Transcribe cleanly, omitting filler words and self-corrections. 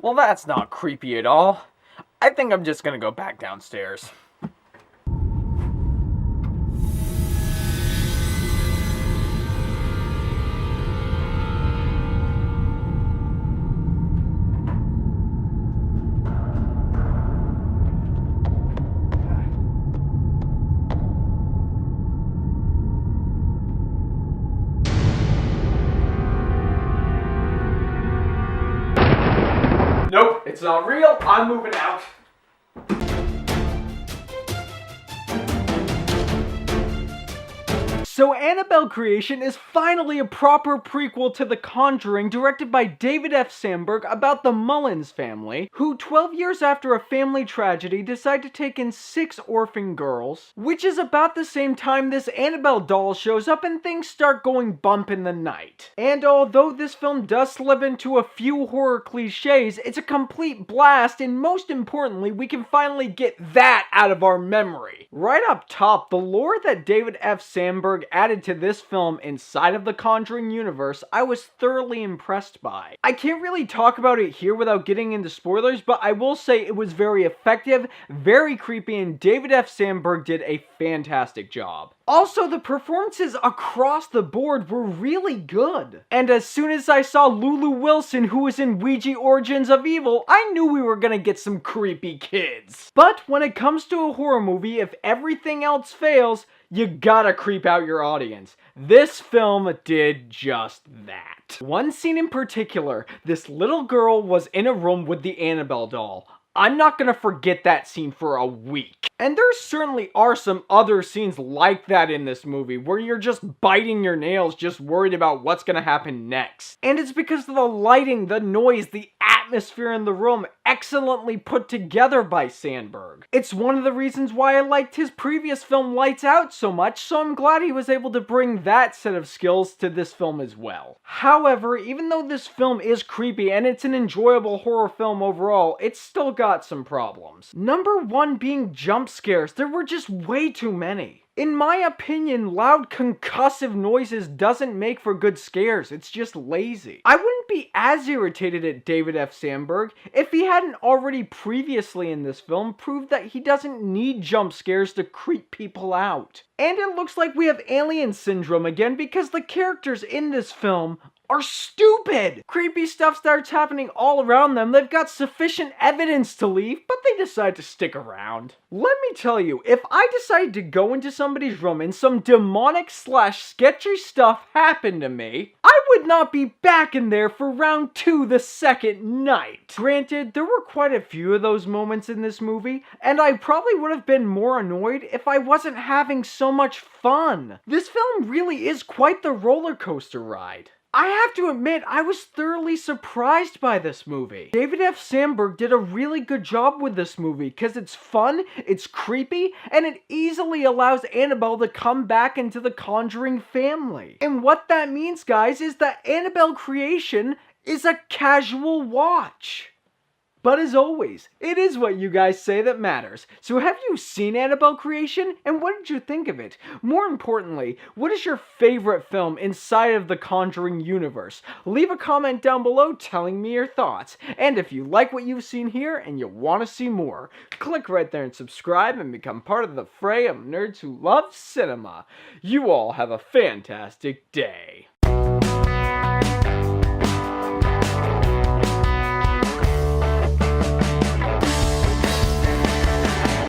Well, that's not creepy at all. I think I'm just gonna go back downstairs. Nope, it's not real. I'm moving out. So Annabelle Creation is finally a proper prequel to The Conjuring, directed by David F. Sandberg, about the Mullins family, who 12 years after a family tragedy decide to take in 6 orphan girls, which is about the same time this Annabelle doll shows up and things start going bump in the night. And although this film does slip into a few horror cliches, it's a complete blast, and most importantly, we can finally get that out of our memory. Right up top, the lore that David F. Sandberg added to this film inside of the Conjuring universe, I was thoroughly impressed by. I can't really talk about it here without getting into spoilers, but I will say it was very effective, very creepy, and David F. Sandberg did a fantastic job. Also, the performances across the board were really good. And as soon as I saw Lulu Wilson, who was in Ouija Origins of Evil, I knew we were gonna get some creepy kids. But when it comes to a horror movie, if everything else fails, you gotta creep out your audience. This film did just that. One scene in particular, this little girl was in a room with the Annabelle doll. I'm not gonna forget that scene for a week. And there certainly are some other scenes like that in this movie, where you're just biting your nails just worried about what's gonna happen next. And it's because of the lighting, the noise, the atmosphere in the room, excellently put together by Sandberg. It's one of the reasons why I liked his previous film Lights Out so much, so I'm glad he was able to bring that set of skills to this film as well. However, even though this film is creepy and it's an enjoyable horror film overall, it's still got some problems. Number one being jump scares. There were just way too many. In my opinion, loud concussive noises doesn't make for good scares, it's just lazy. I wouldn't be as irritated at David F. Sandberg if he hadn't already previously in this film proved that he doesn't need jump scares to creep people out. And it looks like we have alien syndrome again because the characters in this film are stupid. Creepy stuff starts happening all around them. They've got sufficient evidence to leave, but they decide to stick around. Let me tell you, if I decided to go into somebody's room and some demonic / sketchy stuff happened to me, I would not be back in there for round 2 the second night. Granted, there were quite a few of those moments in this movie, and I probably would have been more annoyed if I wasn't having so much fun. This film really is quite the roller coaster ride. I have to admit, I was thoroughly surprised by this movie. David F. Sandberg did a really good job with this movie because it's fun, it's creepy, and it easily allows Annabelle to come back into the Conjuring family. And what that means, guys, is that Annabelle Creation is a casual watch. But as always, it is what you guys say that matters. So have you seen Annabelle Creation? And what did you think of it? More importantly, what is your favorite film inside of the Conjuring universe? Leave a comment down below telling me your thoughts. And if you like what you've seen here and you want to see more, click right there and subscribe and become part of the fray of nerds who love cinema. You all have a fantastic day.